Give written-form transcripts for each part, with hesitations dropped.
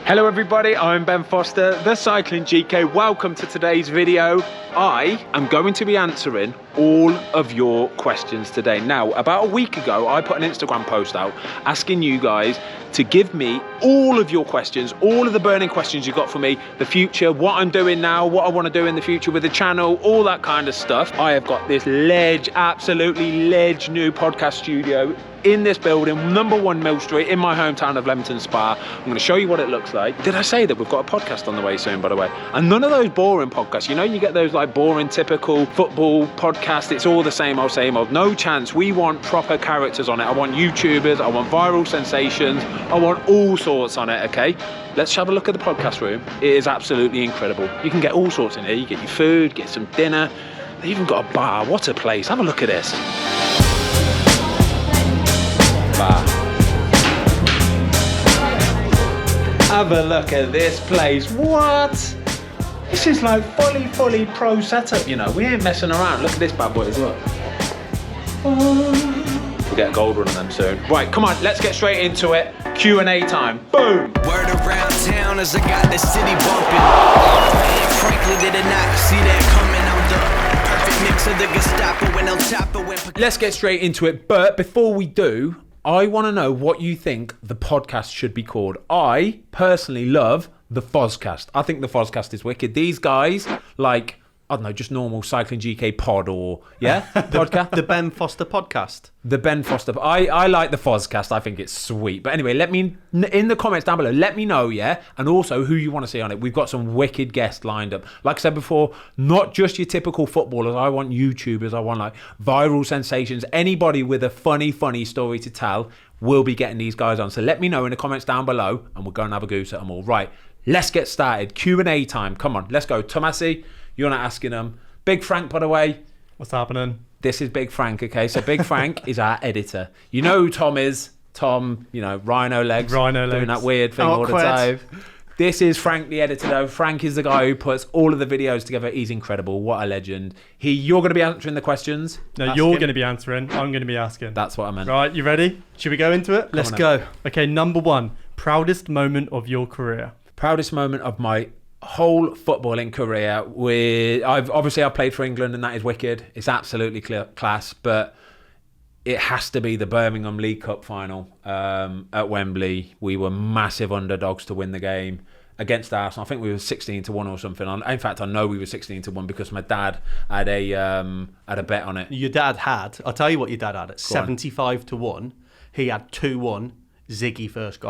Hello everybody, I'm Ben Foster, the Cycling GK. Welcome to today's video. I am going to be answering all of your questions today. Now, about a week ago, I put an Instagram post out asking you guys to give me all of your questions, all of the burning questions you got for me, the future, what I'm doing now, what I want to do in the future with the channel, all that kind of stuff. I have got this absolutely new podcast studio in this building, #1 Mill Street, in my hometown of Leamington Spa. I'm going to show you what it looks like. Did I say that we've got a podcast on the way soon, by the way? And none of those boring podcasts, you know, you get those like boring, typical football podcasts, it's all the same old. No chance. We want proper characters on it. I want YouTubers, I want viral sensations, I want all sorts on it, okay? Let's have a look at the podcast room. It is absolutely incredible. You can get all sorts in here. You get your food, get some dinner. They even got a bar. What a place. Have a look at this. Bar. Have a look at this place. What? This is like fully pro setup, you know. We ain't messing around. Look at this bad boy as well. We'll get a gold one of them soon. Right, come on, let's get straight into it. Q&A time. Boom! Word around town as I got the city bumping. Frankly, did not see that coming. I'm the perfect mix of the Gestapo when I'm top. Let's get straight into it, but before we do, I want to know what you think the podcast should be called. I personally love the Fozzcast. I think the Fozzcast is wicked. These guys, like, I don't know, just normal Cycling GK pod or, podcast. The Ben Foster podcast. The Ben Foster. I like the Fozzcast. I think it's sweet. But anyway, let me, in the comments down below, let me know, and also who you want to see on it. We've got some wicked guests lined up. Like I said before, not just your typical footballers. I want YouTubers. I want like viral sensations. Anybody with a funny story to tell will be getting these guys on. So let me know in the comments down below and we'll go and have a goose at them all. Right, let's get started. Q&A time. Come on, let's go. Tomasi, you're not asking them. Big Frank, by the way. What's happening? This is Big Frank, okay? So Big Frank is our editor. You know who Tom is. Tom, you know, Rhino Legs. Doing that weird thing all the time. This is Frank, the editor, though. Frank is the guy who puts all of the videos together. He's incredible. What a legend. You're going to be answering the questions. No, you're going to be answering. I'm going to be asking. That's what I meant. Right, you ready? Should we go into it? Let's go. Okay, #1. Proudest moment of your career. Proudest moment of my whole footballing career. I've played for England and that is wicked. It's absolutely class, but it has to be the Birmingham League Cup final at Wembley. We were massive underdogs to win the game against Arsenal. I think we were 16-1 or something. In fact, I know we were 16-1 because my dad had a bet on it. Your dad had, I'll tell you what your dad had, at 75-1. He had 2-1. Ziggy first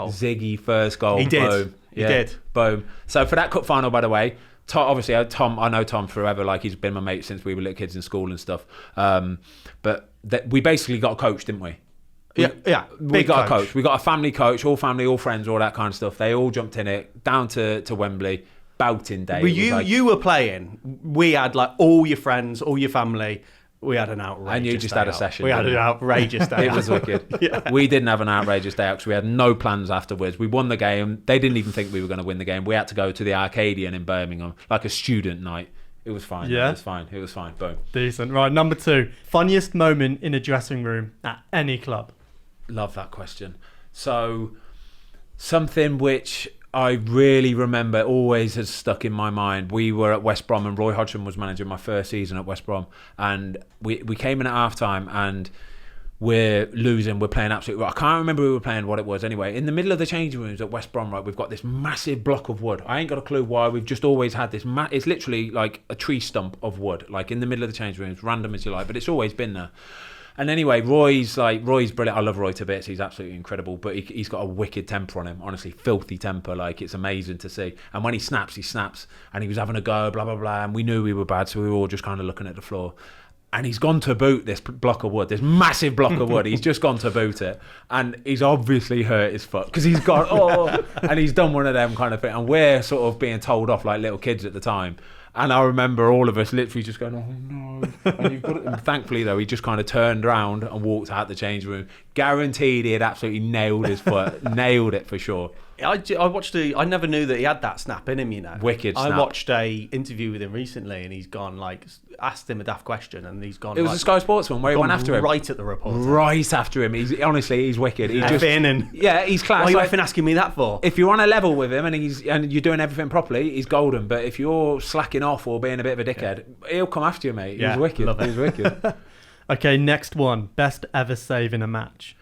goal. He did. Boom. He did. Boom. So for that cup final, by the way, obviously Tom, I know Tom forever. Like, he's been my mate since we were little kids in school and stuff. But we basically got a coach, didn't we? We got a coach. We got a family coach, all family, all friends, all that kind of stuff. They all jumped in it, down to Wembley, bouting day. Well, you were playing. We had like all your friends, all your family. We had an outrageous day. And you just had a session. We had an outrageous day. It was wicked. We didn't have an outrageous day out because we had no plans afterwards. We won the game. They didn't even think we were going to win the game. We had to go to the Arcadian in Birmingham, like a student night. It was fine. Yeah. It was fine. Boom. Decent. Right, #2. Funniest moment in a dressing room at any club. Love that question. So, something which I really remember, always has stuck in my mind. We were at West Brom and Roy Hodgson was managing my first season at West Brom, and we came in at half time and we're losing, we're playing absolutely right. I can't remember who we were playing, what it was. Anyway, in the middle of the changing rooms at West Brom, right, we've got this massive block of wood. I ain't got a clue why. We've just always had this it's literally like a tree stump of wood, like in the middle of the changing rooms, random as you like, but it's always been there. And anyway, Roy's brilliant. I love Roy to bits. He's absolutely incredible. But he's got a wicked temper on him. Honestly, filthy temper. Like, it's amazing to see. And when he snaps, he snaps. And he was having a go, blah, blah, blah. And we knew we were bad, so we were all just kind of looking at the floor. And he's gone to boot this block of wood, this massive block of wood. He's just gone to boot it. And he's obviously hurt his foot because he's got, and he's done one of them kind of thing. And we're sort of being told off like little kids at the time. And I remember all of us literally just going, oh no. And thankfully, though, he just kind of turned around and walked out the change room, Guaranteed he had absolutely nailed his foot. Nailed it for sure. I watched I never knew that he had that snap in him, you know. Wicked snap. I watched a interview with him recently, and he's gone like asked him a daft question, and he's gone. It was like, a Sky Sports one where he went after him. Right at the reporter. Right after him. He's wicked. He's just he's class. Why are you effing asking me that for? If you're on a level with him and you're doing everything properly, he's golden. But if you're slacking off or being a bit of a dickhead, he'll come after you, mate. He's wicked. Love it. He's wicked. Okay, next one. Best ever save in a match.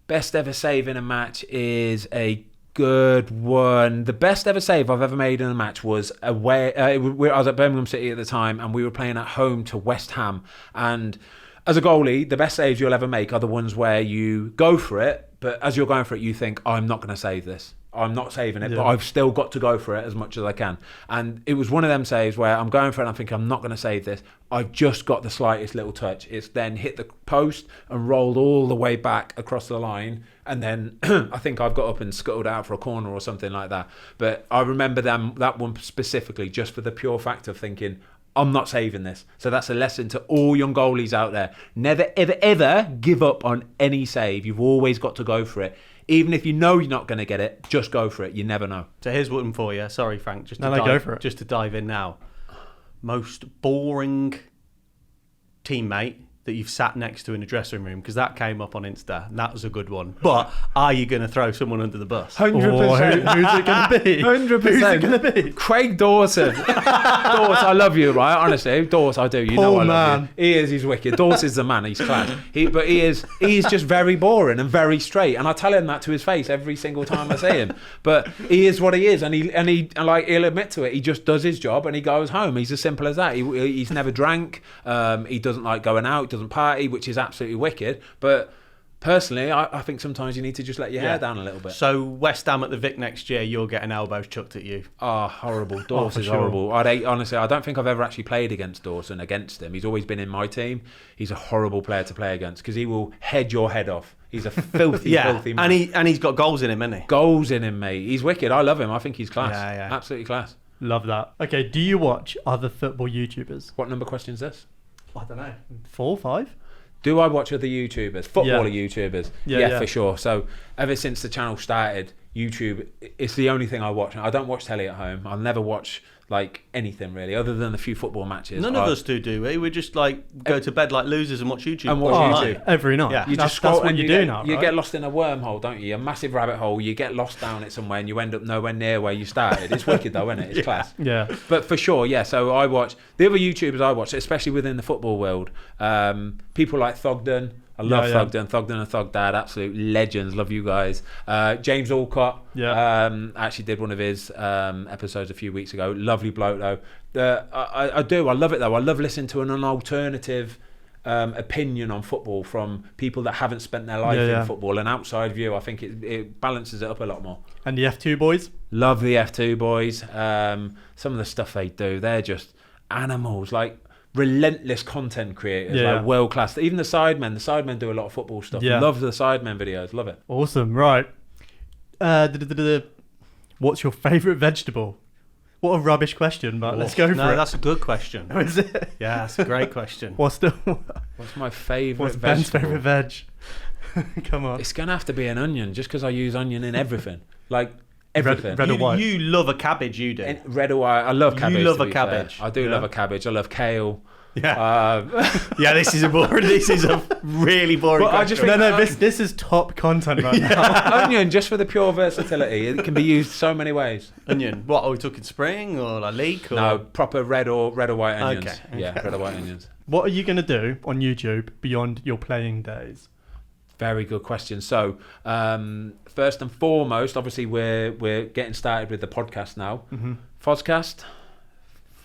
Best ever save in a match is a good one. The best ever save I've ever made in a match was away. I was at Birmingham City at the time, and we were playing at home to West Ham. And as a goalie, the best saves you'll ever make are the ones where you go for it, but as you're going for it, you think, I'm not going to save this. I'm not saving it, but I've still got to go for it as much as I can. And it was one of them saves where I'm going for it and I'm thinking, I'm not going to save this. I've just got the slightest little touch. It's then hit the post and rolled all the way back across the line. And then I think I've got up and scuttled out for a corner or something like that. But I remember that one specifically just for the pure fact of thinking, I'm not saving this. So that's a lesson to all young goalies out there. Never, ever, ever give up on any save. You've always got to go for it. Even if you know you're not going to get it, just go for it. You never know. So here's one for you. Sorry, Frank. Go for it. Just to dive in now. Most boring teammate that you've sat next to in a dressing room, because that came up on Insta, and that was a good one. But are you going to throw someone under the bus? 100%. Who's it going to be? 100%. Who's it going to be? Craig Dawson. Dawson, I love you, right? Honestly, Dawson, I do. You know I love you. He is. He's wicked. Dawson's the man. He's class. But he is just very boring and very straight. And I tell him that to his face every single time I see him. But he is what he is, and he'll admit to it. He just does his job and he goes home. He's as simple as that. He's never drank. He doesn't like going out. Doesn't party, which is absolutely wicked. But personally, I think sometimes you need to just let your hair down a little bit. So West Ham at the Vic next year, you're getting elbows chucked at you. Oh, horrible. Dawson's horrible. Honestly, I don't think I've ever actually played against Dawson, against him. He's always been in my team. He's a horrible player to play against because he will head your head off. He's a filthy, filthy man. And he's got goals in him, hasn't he? Goals in him, mate. He's wicked. I love him. I think he's class. Yeah. Absolutely class. Love that. Okay, do you watch other football YouTubers? What number question is this? I don't know. 4, 5? Do I watch other YouTubers? Footballer YouTubers? Yeah, for sure. So ever since the channel started, YouTube, it's the only thing I watch. I don't watch telly at home. I'll never watch like anything really, other than a few football matches. None of us do we? We just like go to bed like losers and watch YouTube. And watch YouTube. Every night. Yeah. You just scroll, that's what you do now, right? You get lost in a wormhole, don't you? A massive rabbit hole. You get lost down it somewhere and you end up nowhere near where you started. It's wicked though, isn't it? It's class. Yeah. But for sure, yeah. So I watch the other YouTubers I watch, especially within the football world. People like Thogden. I love Thogden and Thogdad, absolute legends. Love you guys. James Alcott, actually did one of his episodes a few weeks ago. Lovely bloke though. I love it though. I love listening to an alternative opinion on football from people that haven't spent their life in football. An outside view. I think it balances it up a lot more. And the F2 boys? Love the F2 boys. Some of the stuff they do, they're just animals. Like relentless content creators, like world class. Even the Sidemen do a lot of football stuff. Love the Sidemen videos, love it. Awesome. Right, what's your favourite vegetable? What a rubbish question, but let's go for it. No, that's a good question. Oh, is it? Yeah, that's a great question. What's my favourite vegetable? Ben's favourite veg? Come on. It's gonna have to be an onion, just because I use onion in everything. Like everything. Red or white? You love a cabbage, you do. And red or white. I love cabbage. You love a cabbage. I do love a cabbage. I love kale. Yeah. This is a really boring question. I just think this is top content right now. Onion, just for the pure versatility. It can be used so many ways. Onion. What, are we talking spring or a leek? Or? No, proper red or white onions. Okay. Yeah, red or white onions. What are you going to do on YouTube beyond your playing days? Very good question. So, first and foremost, obviously we're getting started with the podcast now. Mm-hmm. Fozzcast,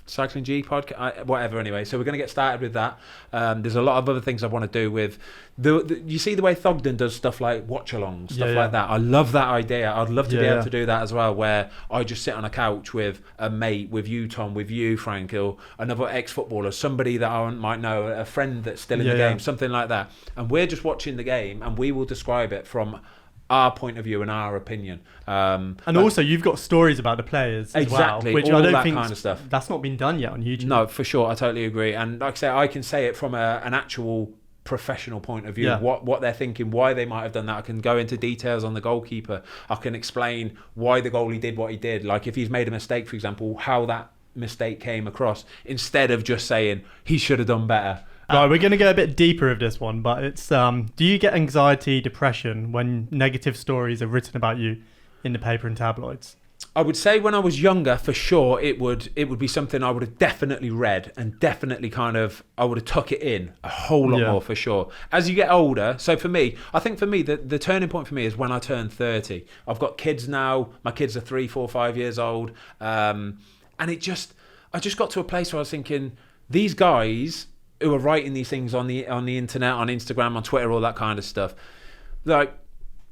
Cycling G podcast, whatever. Anyway, so we're going to get started with that. There's a lot of other things I want to do with you see the way Thogden does stuff like watch-alongs, stuff like that. I love that idea. I'd love to be able to do that as well, where I just sit on a couch with a mate, with you, Tom, with you, Frank, or another ex-footballer, somebody that I might know, a friend that's still in the game, something like that. And we're just watching the game, and we will describe it from our point of view and our opinion. And also, you've got stories about the players as well, which all I don't that think kind of stuff. That's not been done yet on YouTube. No, for sure, I totally agree. And like I say, I can say it from an actual professional point of view, Yeah. what they're thinking, why they might have done that. I can go into details on the goalkeeper. I can explain why the goalie did what he did. Like if he's made a mistake, for example, how that mistake came across, instead of just saying he should have done better. Right, we're going to go a bit deeper of this one, but it's do you get anxiety, depression when negative stories are written about you in the paper and tabloids? I would say when I was younger, for sure, it would be something I would have definitely read and definitely I would have took it in a whole lot more, for sure. As you get older, so for me, I think for me, the turning point for me is when I turned 30. I've got kids now. My kids are 3, 4, 5 years old. And I just got to a place where I was thinking, these guys who are writing these things on the internet, on Instagram, on Twitter, all that kind of stuff, like,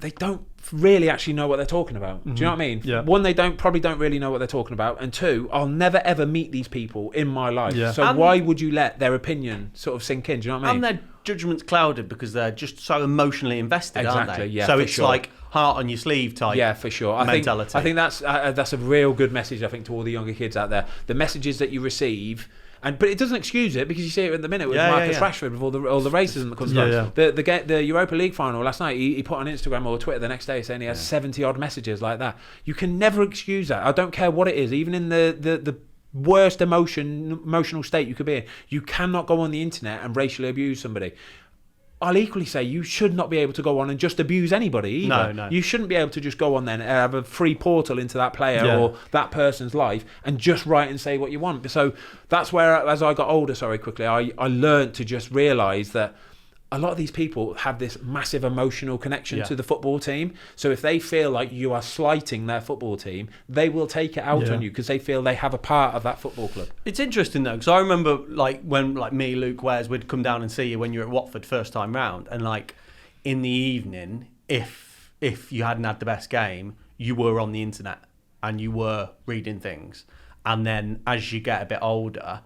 they don't really actually know what they're talking about. Do you know what I mean? Yeah. One, they probably don't really know what they're talking about, and two, I'll never ever meet these people in my life. Yeah. So why would you let their opinion sort of sink in? Do you know what I mean? And their judgment's clouded because they're just so emotionally invested, aren't Exactly, they? yeah, so for it's sure. like heart on your sleeve type. Yeah, for sure. I mentality. think that's a real good message, I think, to all the younger kids out there. The messages that you receive. But it doesn't excuse it, because you see it at the minute with Marcus Rashford, with all the racism that comes along. The Europa League final last night, he put on Instagram or Twitter the next day saying he has 70 odd messages like that. You can never excuse that. I don't care what it is, even in the worst emotional state you could be in. You cannot go on the internet and racially abuse somebody. I'll equally say you should not be able to go on and just abuse anybody either. No. You shouldn't be able to just go on then and have a free portal into that player or that person's life and just write and say what you want. So that's where, as I got older, I learned to just realise that a lot of these people have this massive emotional connection to the football team. So if they feel like you are slighting their football team, they will take it out on you because they feel they have a part of that football club. It's interesting though, because I remember when me, Luke, Wes, we'd come down and see you when you were at Watford first time round, and in the evening, if you hadn't had the best game, you were on the internet and you were reading things, and then as you get a bit older,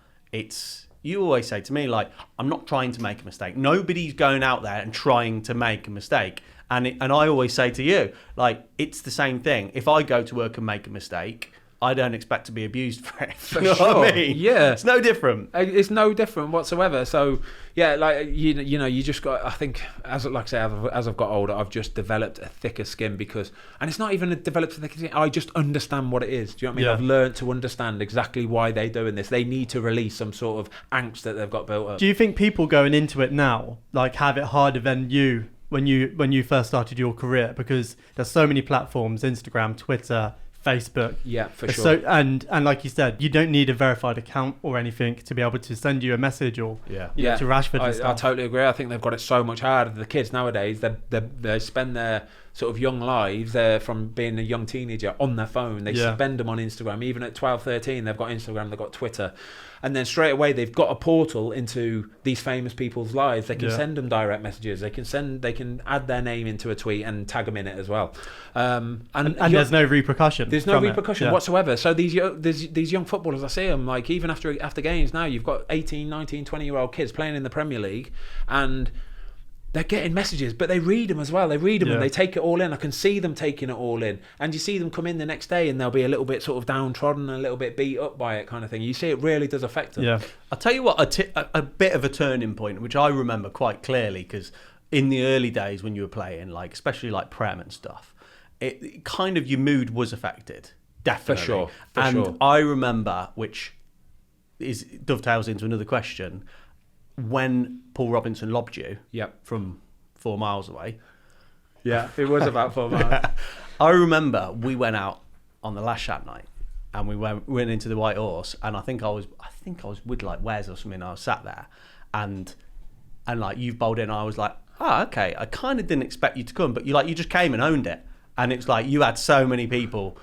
you always say to me, I'm not trying to make a mistake. Nobody's going out there and trying to make a mistake. And I always say to you, it's the same thing. If I go to work and make a mistake, I don't expect to be abused for it. For you know sure. what I mean? Yeah. It's no different. It's no different whatsoever. So, yeah, you just got, I think, as I've got older, I've just developed a thicker skin and it's not even developed a thicker skin, I just understand what it is. Do you know what I mean? Yeah. I've learned to understand exactly why they're doing this. They need to release some sort of angst that they've got built up. Do you think people going into it now have it harder than you when you first started your career? Because there's so many platforms, Instagram, Twitter, Facebook. Yeah, for sure. So and like you said, you don't need a verified account or anything to be able to send you a message or to Rashford and stuff. I totally agree. I think they've got it so much harder. The kids nowadays, they spend their sort of young lives from being a young teenager on their phone. They spend them on Instagram. Even at 12, 13, they've got Instagram, they've got Twitter. And then straight away they've got a portal into these famous people's lives. They can send them direct messages. They can add their name into a tweet and tag them in it as well. And there's no repercussion. There's no repercussion whatsoever. So these young footballers, I see them even after games now. You've got 18, 19, 20-year-old kids playing in the Premier League, and they're getting messages, but they read them as well. They read them and they take it all in. I can see them taking it all in. And you see them come in the next day and they'll be a little bit sort of downtrodden and a little bit beat up by it kind of thing. You see it really does affect them. Yeah. I'll tell you what, a bit of a turning point, which I remember quite clearly, because in the early days when you were playing, especially Prem and stuff, it kind of, your mood was affected. Definitely. For sure. I remember, which dovetails into another question, when Paul Robinson lobbed you from 4 miles away. Yeah, it was about 4 miles. I remember we went out on the last Shat night and we went into the White Horse, and I think I was with Wes or something. I was sat there and you've bowled in. I was like, okay, I kind of didn't expect you to come, but you just came and owned it. And it's you had so many people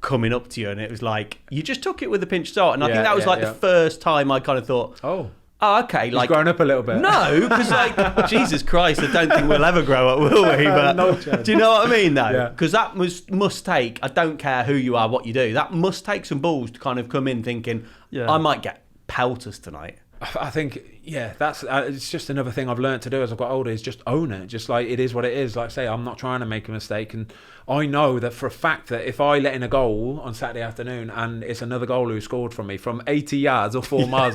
coming up to you, and it was you just took it with a pinch of salt. And I think that was the first time I kind of thought, oh, okay, he's grown up a little bit. No, because Jesus Christ, I don't think we'll ever grow up, will we? But no chance. Do you know what I mean, though? Because Yeah. that must take, I don't care who you are, what you do, that must take some balls to kind of come in thinking, I might get pelters tonight. I think Yeah, that's it's just another thing I've learned to do as I've got older is just own it. Just like it is what it is. Like I say, I'm not trying to make a mistake, and I know that for a fact that if I let in a goal on Saturday afternoon and it's another goal who scored from me from 80 yards or 4 miles,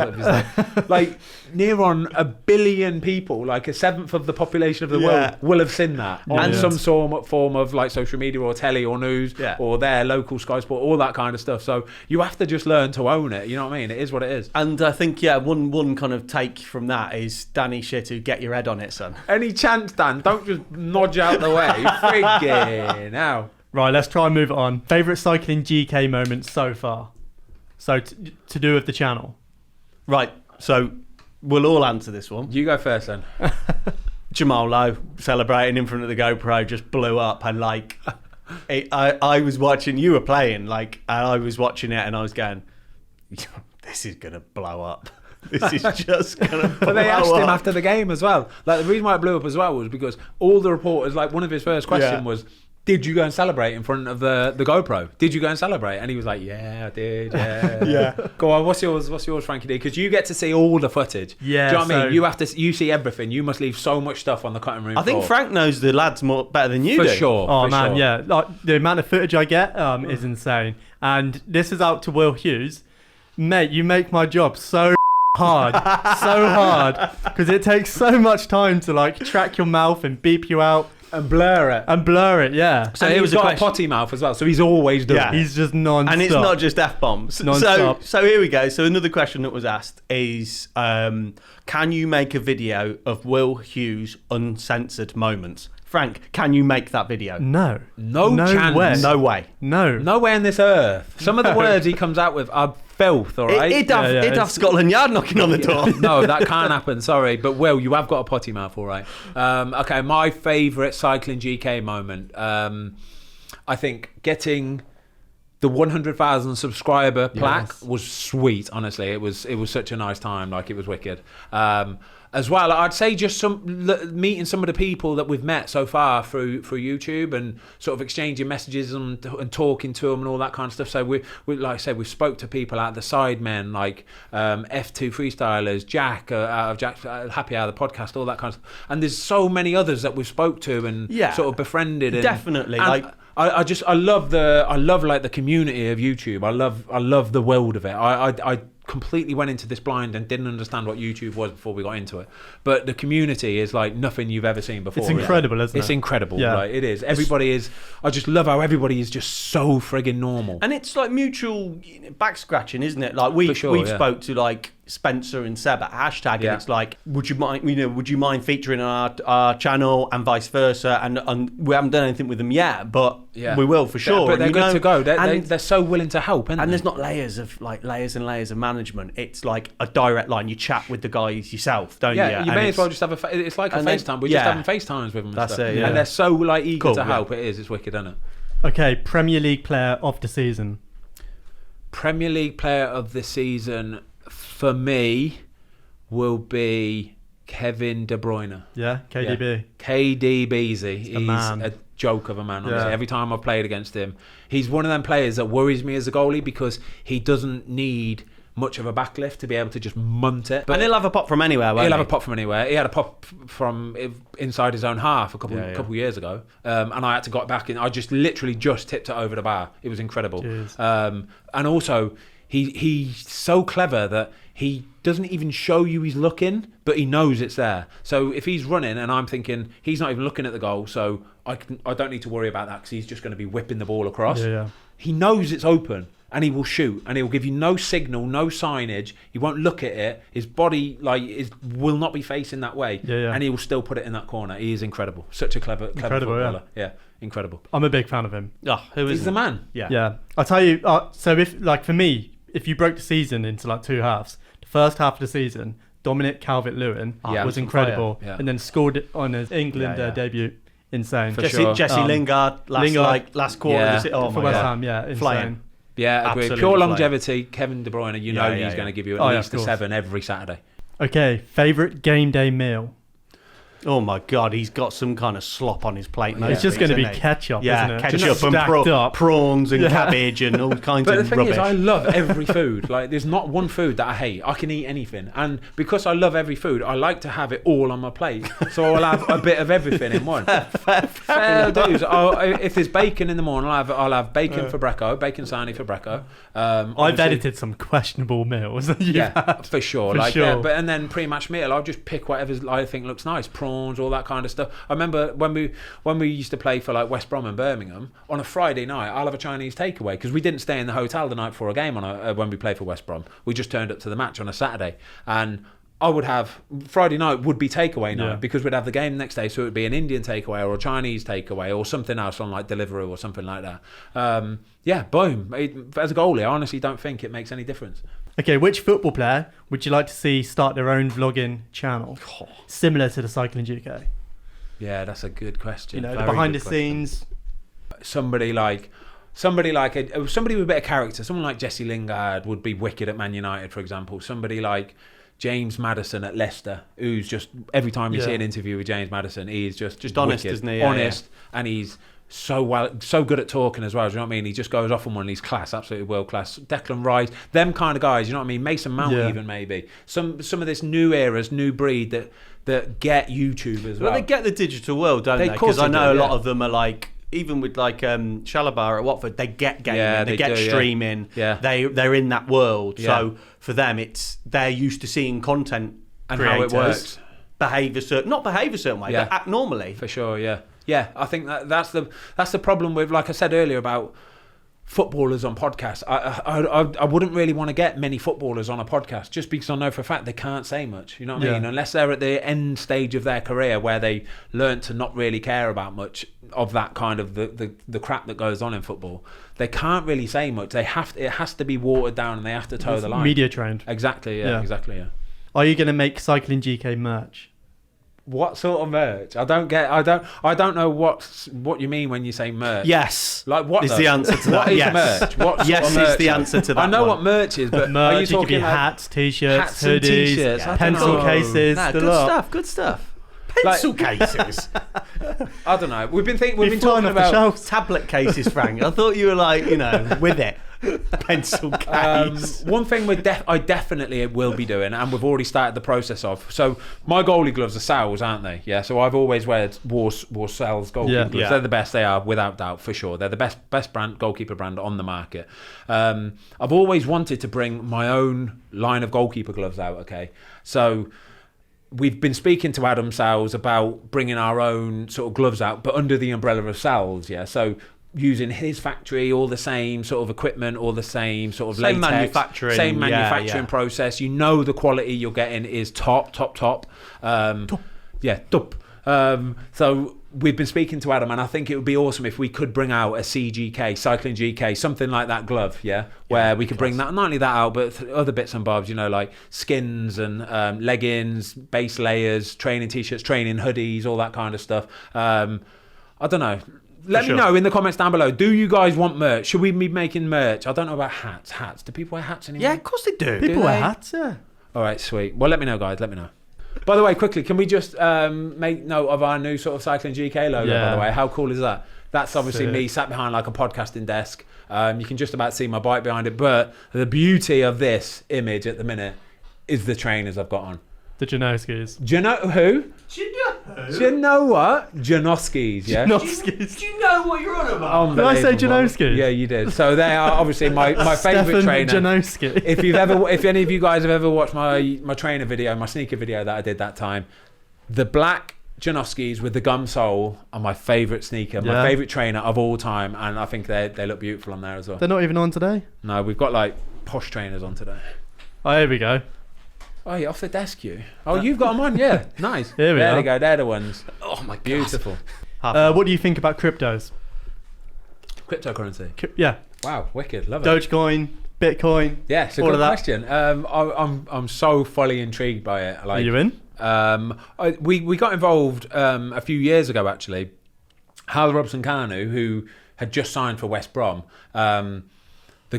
like near on 1 billion people, like a seventh of the population of the world, will have seen that on some form of like social media or telly or news or their local Sky Sport, all that kind of stuff. So you have to just learn to own it. You know what I mean? It is what it is. And I think one kind of take from that is Danny Shittu, get your head on it, son. Any chance, Dan? Don't just nudge out the way. Friggin' now. Right, let's try and move it on. Favourite cycling GK moments so far? So to do with the channel. Right, so we'll all answer this one. You go first then. Jamal Lowe celebrating in front of the GoPro just blew up, and like I was watching, you were playing, like, and I was watching it and I was going, this is gonna blow up. This is just gonna blow up. But they asked him after the game as well. Like the reason why it blew up as well was because all the reporters, like one of his first questions was, did you go and celebrate in front of the GoPro? Did you go and celebrate? And he was like, yeah, I did, yeah. Yeah. Go on, what's yours, Frankie D? Because you get to see all the footage. Yeah. Do you know what I mean? You see everything. You must leave so much stuff on the cutting room I think floor. Frank knows the lads better than you For do. sure. Oh for man, sure. yeah. Like the amount of footage I get is insane. And this is out to Will Hughes. Mate, you make my job so hard. So hard. Because it takes so much time to like track your mouth and beep you out. And blur it. Yeah. So he was got a potty mouth as well, so he's always doing it. He's just non-stop. And it's not just F-bombs. Non-stop. So here we go. So another question that was asked is, can you make a video of Will Hughes uncensored moments? Frank, can you make that video? No. No chance. Way. No way. No. Nowhere on this earth. Some of the words he comes out with are filth, all right? It'd have Scotland Yard knocking on the door. No, that can't happen. Sorry, but Will, you have got a potty mouth, all right. Okay, my favourite cycling GK moment. I think getting the 100,000 subscriber plaque was sweet. Honestly, it was such a nice time. Like, it was wicked. As well, I'd say just meeting some of the people that we've met so far through YouTube and sort of exchanging messages and talking to them and all that kind of stuff. So we like I said, we spoke to people out the Sidemen, like F2 freestylers, Jack out of Jack's Happy Hour, the podcast, all that kind of stuff. And there's so many others that we've spoke to and sort of befriended. Definitely, and I love like the community of YouTube. I love the world of it. I completely went into this blind and didn't understand what YouTube was before we got into it. But the community is like nothing you've ever seen before. It's incredible, isn't it? It's incredible. Yeah. Like, it is. Everybody is. I just love how everybody is just so friggin' normal. And it's like mutual back scratching, isn't it? Like we've spoke to like Spencer and Seb at hashtag, and it's like, would you mind featuring on our channel and vice versa? And we haven't done anything with them yet, but we will for sure. But they're good to go. They're so willing to help, and there's not layers and layers of management. It's like a direct line. You chat with the guys yourself, don't you? Yeah, you may as well just have it's like a FaceTime. We're just having FaceTimes with them. That's and it. Yeah. And they're so like eager to help. It is. It's wicked, isn't it? Okay, Premier League player of the season. Premier League player of the season for me will be Kevin De Bruyne. Yeah, KDB. Yeah. KDBZ. He's man. a joke of a man, honestly. Every time I've played against him, he's one of them players that worries me as a goalie because he doesn't need much of a backlift to be able to just munt it. But and he'll have a pop from anywhere, won't he? He'll have a pop from anywhere. He had a pop from inside his own half a couple years ago, and I had to get back in. I just literally just tipped it over the bar. It was incredible. And also, he's so clever that he doesn't even show you he's looking, but he knows it's there. So if he's running and I'm thinking he's not even looking at the goal, so I don't need to worry about that because he's just going to be whipping the ball across. He knows it's open. And he will shoot, and he will give you no signal, no signage. He won't look at it. His body will not be facing that way, and he will still put it in that corner. He is incredible. Such a clever footballer. Yeah, incredible. I'm a big fan of him. He's the man. Yeah. I'll tell you. So if for me, if you broke the season into like two halves, the first half of the season, Dominic Calvert-Lewin was incredible, and then scored on his England debut. Insane. Jesse Lingard last quarter. For West Ham, insane. Flying. Yeah, agreed. Pure longevity, Kevin De Bruyne, he's going to give you at least a 7 every Saturday. Okay, favourite game day meal? Oh my God, he's got some kind of slop on his plate. It's just going to be ketchup, isn't it? Ketchup Just and stacked up. prawns and cabbage and all kinds But of the thing rubbish. is, I love every food. Like, there's not one food that I hate. I can eat anything, and because I love every food, I like to have it all on my plate. So I'll have a bit of everything in one. Fair dues. If there's bacon in the morning, I'll have bacon for brecco, bacon sarnie for brecco. I've edited some questionable meals. that you've had. For sure. For sure. But and then pre-match meal, I'll just pick whatever I think looks nice, prawns, all that kind of stuff. I remember when we used to play for like West Brom and Birmingham on a Friday night, I'll have a Chinese takeaway because we didn't stay in the hotel the night before a game when we played for West Brom. We just turned up to the match on a Saturday, and I would have Friday night would be takeaway night because we'd have the game the next day, so it would be an Indian takeaway or a Chinese takeaway or something else on like Deliveroo or something like that. Boom. As a goalie, I honestly don't think it makes any difference. Okay, which football player would you like to see start their own vlogging channel, similar to the Cycling GK? Yeah, that's a good question. You know, the behind the scenes. Somebody with a bit of character. Someone like Jesse Lingard would be wicked at Man United, for example. Somebody like James Maddison at Leicester, who's just every time you see an interview with James Maddison, he's just honest, wicked. isn't he? Honest, and he's so good at talking as well. Do you know what I mean? He just goes off on one and he's class, absolutely world class. Declan Rice, them kind of guys. You know what I mean? Mason Mount even maybe some of this new breed that get YouTube as well. Well, they get the digital world, don't they? Because I know a lot of them are like, even with like Shalabar at Watford, they get gaming, they get streaming. Yeah. They're in that world. Yeah. So for them, they're used to seeing content and creators how it works. not behave a certain way, but act normally. For sure, yeah. Yeah, I think that's the problem with, like I said earlier, about footballers on podcasts. I wouldn't really want to get many footballers on a podcast just because I know for a fact they can't say much. You know what I mean? Unless they're at the end stage of their career where they learn to not really care about much of that kind of the crap that goes on in football. They can't really say much. It has to be watered down and they have to toe the line. Media trained. Exactly. Yeah. Exactly. Yeah. Are you going to make Cycling GK merch? What sort of merch? I don't know what you mean when you say merch. Yes. Like what is the answer to that? What is merch? What sort yes of merch is the answer to that. I know one. what merch is, but merch, are you talking it could be about hats, t-shirts, hats and hoodies, t-shirts? pencil cases, Nah, the good lot. stuff. Good stuff. Pencil cases. I don't know. We've been Flying talking off the about shelves. Tablet cases, Frank. I thought you were like, with it. Pencil case. one thing I definitely will be doing, and we've already started the process of. So my goalie gloves are Sal's, aren't they? Yeah. So I've always wore Sal's goalkeeper gloves. Yeah. They're the best. They are without doubt, for sure. They're the best brand goalkeeper brand on the market. I've always wanted to bring my own line of goalkeeper gloves out. Okay. So we've been speaking to Adam Sal's about bringing our own sort of gloves out, but under the umbrella of Sal's. Yeah. So using his factory, all the same sort of equipment, all the same sort of same latex, same manufacturing process. You know the quality you're getting is top. Top. So we've been speaking to Adam, and I think it would be awesome if we could bring out a CGK, Cycling GK, something like that glove, where we could bring that, not only that out, but other bits and bobs, like skins and leggings, base layers, training t-shirts, training hoodies, all that kind of stuff. I don't know. Let me know in the comments down below. Do you guys want merch? Should we be making merch? I don't know about hats. Hats. Do people wear hats anymore? Yeah, of course they do. People wear hats, yeah. All right, sweet. Well, let me know, guys. Let me know. By the way, quickly, can we just make note of our new sort of Cycling GK logo, by the way? How cool is that? That's obviously me sat behind like a podcasting desk. You can just about see my bike behind it. But the beauty of this image at the minute is the trainers I've got on. The Janoskis. Do you know who? Do you know what? Janoskis, yeah? Janoskis. Do you know what you're on about? Did I say Janoskis? Yeah, you did. So they are obviously my favourite trainer. Janoski. If any of you guys have ever watched my trainer video, my sneaker video that I did that time, the black Janoskis with the gum sole are my favourite sneaker, my favourite trainer of all time, and I think they look beautiful on there as well. They're not even on today? No, we've got like posh trainers on today. Oh, here we go. Oh, you're off the desk, you. Oh, you've got them on, yeah. Nice. Here we there are. they go. They're the ones. Oh my god. Beautiful. What do you think about cryptos? Cryptocurrency. Yeah. Wow, wicked. Love it. Dogecoin, Bitcoin. Yeah, it's a all good of that. question. I'm so fully intrigued by it. Like, Are you in? We got involved a few years ago, actually. Hal Robson-Kanu, who had just signed for West Brom, the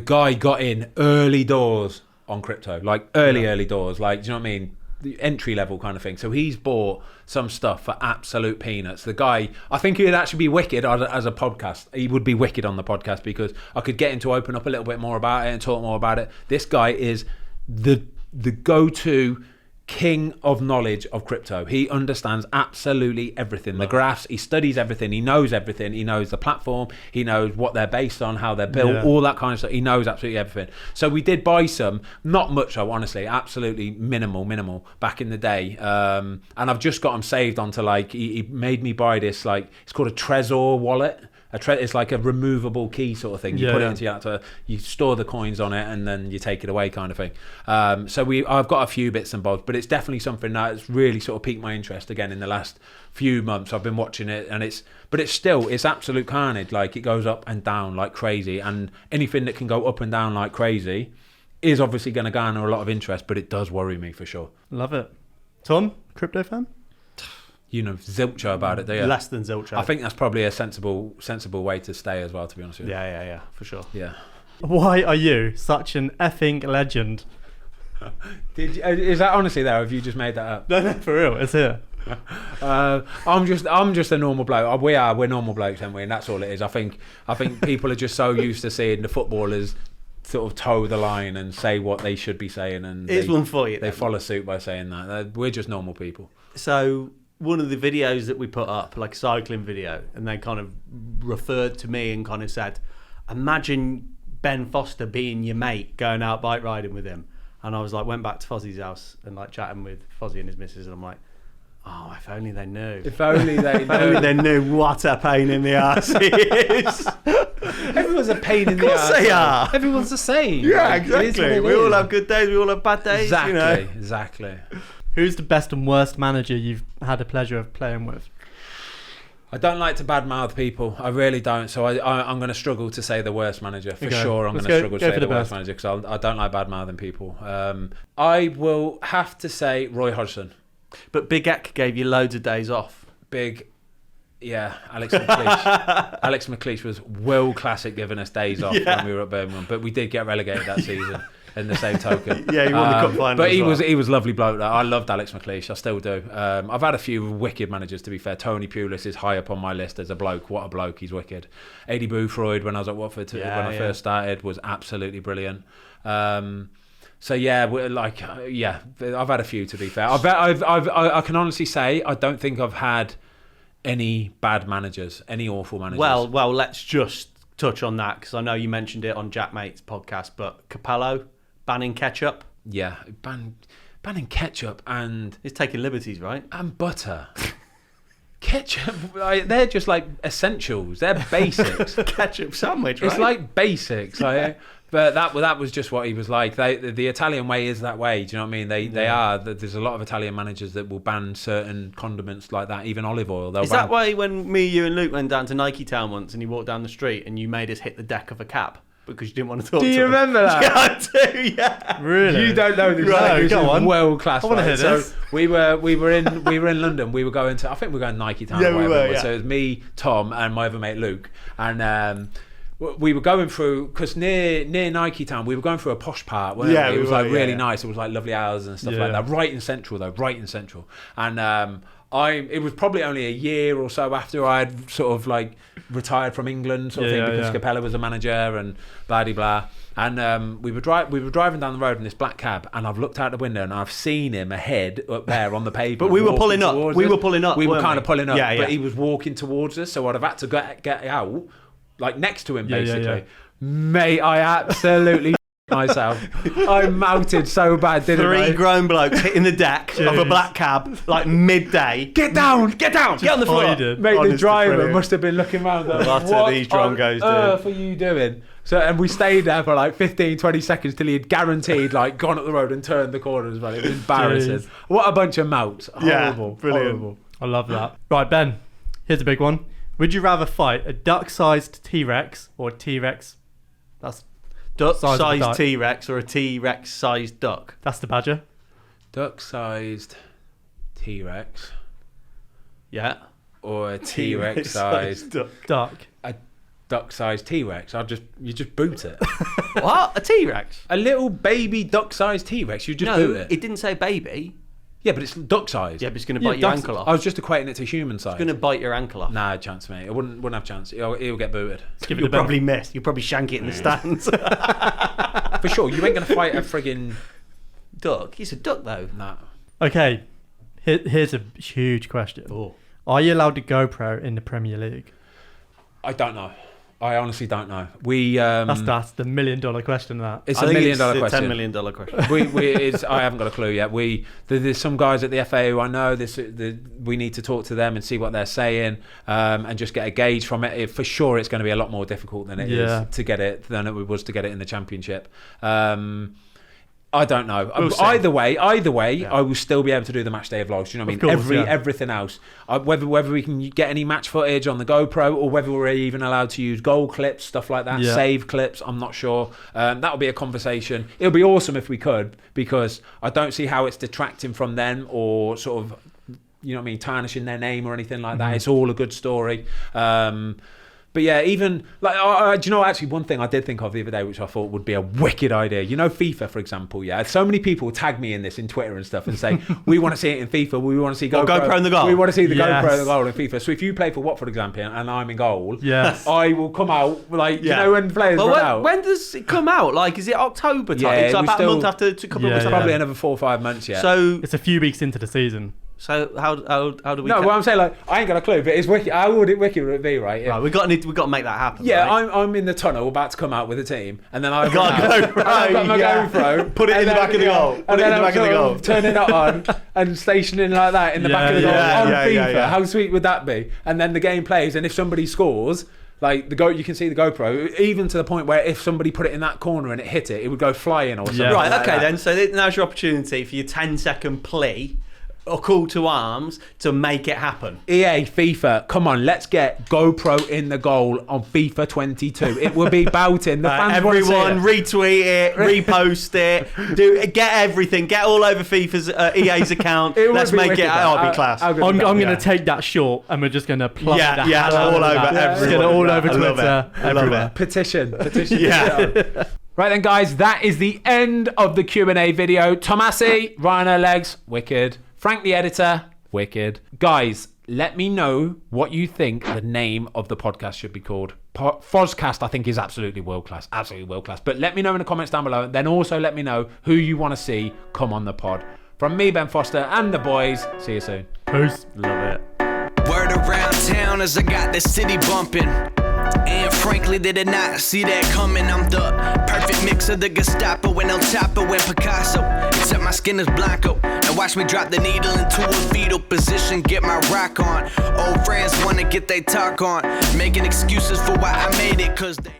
guy got in early doors on crypto, like early doors, like, do you know what I mean? the entry level kind of thing. So he's bought some stuff for absolute peanuts. The guy, I think he'd actually be wicked as a podcast. He would be wicked on the podcast because I could get him to open up a little bit more about it and talk more about it. This guy is the go-to king of knowledge of crypto. He understands absolutely everything. The graphs, he studies everything. He knows everything. He knows the platform. He knows what they're based on, how they're built, all that kind of stuff. He knows absolutely everything. So we did buy some, not much though, honestly, absolutely minimal back in the day. And I've just got them saved onto like, he made me buy this, like, it's called a Trezor wallet. It's like a removable key sort of thing. You put it into your laptop, you store the coins on it, and then you take it away, kind of thing. So I've got a few bits and bobs, but it's definitely something that's really sort of piqued my interest again in the last few months. I've been watching it, and it's absolute carnage. Like, it goes up and down like crazy, and anything that can go up and down like crazy is obviously going to garner a lot of interest. But it does worry me for sure. Love it. Tom, crypto fan? You know, zilcho about it, do you? Less than zilcho. I think that's probably a sensible way to stay as well, to be honest with you. Yeah, for sure. Yeah. Why are you such an effing legend? Is that honestly there? Or have you just made that up? No, for real, it's here. I'm just a normal bloke. We're normal blokes, aren't we? And that's all it is. I think people are just so used to seeing the footballers sort of toe the line and say what they should be saying, and here's one for you. They follow suit by saying that. We're just normal people. So one of the videos that we put up, like a cycling video, and they kind of referred to me and kind of said, imagine Ben Foster being your mate, going out bike riding with him. And I was like, went back to Fozzie's house and like chatting with Fozzie and his missus, and I'm like, oh, if only they knew. If only they knew. If only they knew what a pain in the arse he is. Everyone's a pain in the arse. Of course they are. Everyone's the same. Yeah, Like, exactly. We all have good days, we all have bad days. Exactly, you know? exactly. Who's the best and worst manager you've had the pleasure of playing with? I don't like to badmouth people. I really don't. So I'm going to struggle to say the worst manager. For sure, I'm going to struggle to say the worst manager because I don't like badmouthing people. I will have to say Roy Hodgson. But Big Ek gave you loads of days off. Alex McLeish. Alex McLeish was world class at giving us days off when we were at Birmingham, but we did get relegated that season. In the same token, He won the cup final. But he was a lovely bloke. I loved Alex McLeish. I still do. I've had a few wicked managers, to be fair. Tony Pulis is high up on my list as a bloke. What a bloke! He's wicked. Eddie Boothroyd, when I was at Watford, when I first started, was absolutely brilliant. So I've had a few, to be fair. I can honestly say I don't think I've had any bad managers, any awful managers. Well, let's just touch on that because I know you mentioned it on Jack Mate's podcast, but Capello banning ketchup. Yeah, banning ketchup and he's taking liberties, right? And butter. Ketchup, they're just like essentials. They're basics. Ketchup sandwich, right? It's like basics. But that was just what he was like. The Italian way is that way. Do you know what I mean? They are. There's a lot of Italian managers that will ban certain condiments like that, even olive oil. Is that why when me, you, and Luke went down to Nike Town once, and you walked down the street, and you made us hit the deck of a cab because you didn't want to talk? Do to you him? remember that? Yeah, I do. Yeah. Really? You don't know this. Right, go on. World class. I want to hear this. So we were in London. We were going to. I think we were going to Nike Town. Yeah, or whatever. we were. Yeah. So it was me, Tom, and my other mate Luke, and. We were going through, because near Nike Town, we were going through a posh part. Yeah, it was really nice. It was like lovely houses and stuff like that. Right in Central. And it was probably only a year or so after I had sort of like retired from England, because Capella was a manager and blah de blah. And we were driving down the road in this black cab, and I've looked out the window and I've seen him ahead up there on the pavement. But we were pulling up. We were pulling up. We were kind of pulling up, Yeah. But he was walking towards us, so I'd have had to get out. Like next to him, basically. Mate, I absolutely myself. I melted so bad, didn't I? 3 grown blokes hitting the deck of a black cab like midday. Get down, get on the floor. Mate, the driver must have been looking around going, what are these drongos doing? What on earth are you doing? So, and we stayed there for like 15, 20 seconds till he had guaranteed like gone up the road and turned the corner as well. It was embarrassing. Jeez. What a bunch of mouts. Horrible. Brilliant. Horrible. I love that. Right, Ben, here's a big one. Would you rather fight a duck-sized T-Rex or a T-Rex? That's duck-sized T-Rex or a T-Rex-sized duck? That's the badger. Duck-sized T-Rex. Yeah. Or a T-Rex-sized duck. A duck-sized T-Rex. You just boot it. What? A T-Rex? A little baby duck-sized T-Rex. You just boot it. It didn't say baby. Yeah, but it's duck size. Yeah, but it's going to bite your ankle off. I was just equating it to human size. It's going to bite your ankle off. Nah, chance, mate. I wouldn't have a chance. He'll get booted. You'll probably miss. You'll probably shank it in the stands. For sure. You ain't going to fight a friggin' duck. He's a duck, though. Nah. Okay, here's a huge question. Oh. Are you allowed to GoPro in the Premier League? I don't know. I honestly don't know. That's the $1 million question. That it's a $1 million it's question. $10 million question. I haven't got a clue yet. There's some guys at the FA who I know. We need to talk to them and see what they're saying, and just get a gauge from it. For sure, it's going to be a lot more difficult than it is to get it than it was to get it in the Championship. I don't know. Either way, I will still be able to do the match day vlogs. Do you know what I mean? Everything else, whether we can get any match footage on the GoPro or whether we're even allowed to use goal clips, stuff like that, save clips. I'm not sure. That'll be a conversation. It'll be awesome if we could, because I don't see how it's detracting from them or sort of, you know what I mean, tarnishing their name or anything like that. It's all a good story. But yeah, even like, do you know, actually one thing I did think of the other day, which I thought would be a wicked idea. You know, FIFA, for example. Yeah, so many people tag me in this in Twitter and stuff and say, we want to see it in FIFA. We want to see GoPro in the goal. We want to see the GoPro in the goal in FIFA. So if you play for Watford, for example, and I'm in goal, I will come out like you know when players run out. When does it come out? Like, is it October time? Yeah, it's like about a month after to couple of weeks. Probably another 4 or 5 months yet. So it's a few weeks into the season. So how do we? No, well, I'm saying, like, I ain't got a clue, but it's wicked. How would it be, right? Right, we got to make that happen. Yeah, right? I'm in the tunnel about to come out with a team, and then I've got my GoPro, put it in the back of the goal, and then I'm turning it on and stationing like that in the back of the goal on FIFA. Yeah. How sweet would that be? And then the game plays, and if somebody scores, like you can see the GoPro, even to the point where if somebody put it in that corner and it hit it, it would go flying or something. Right, like okay that. then. So now's your opportunity for your 10-second plea or call to arms to make it happen. EA, FIFA, come on, let's get GoPro in the goal on FIFA 22. It will be bouting. The fans everyone retweet it, repost it, get everything, get all over FIFA's EA's account. Let's make it. I'll be class. I'm going to take that short and we're just going to plug that all over everywhere. All over Twitter, everywhere. Petition. Yeah. Right then, guys, that is the end of the Q&A video. Tomasi, Rhino Legs, wicked. Frank the editor, wicked. Guys, let me know what you think the name of the podcast should be called. Fozzcast, I think, is absolutely world class. Absolutely world class. But let me know in the comments down below. Then also let me know who you want to see come on the pod. From me, Ben Foster, and the boys, see you soon. Peace. Love it. Word around town as I got the city bumping. And frankly, they did not see that coming. I'm the perfect mix of the Gestapo and El Chapo and Picasso. Except my skin is blanco. And watch me drop the needle into a fetal position, get my rock on. Old friends wanna get they talk on. Making excuses for why I made it, cause they...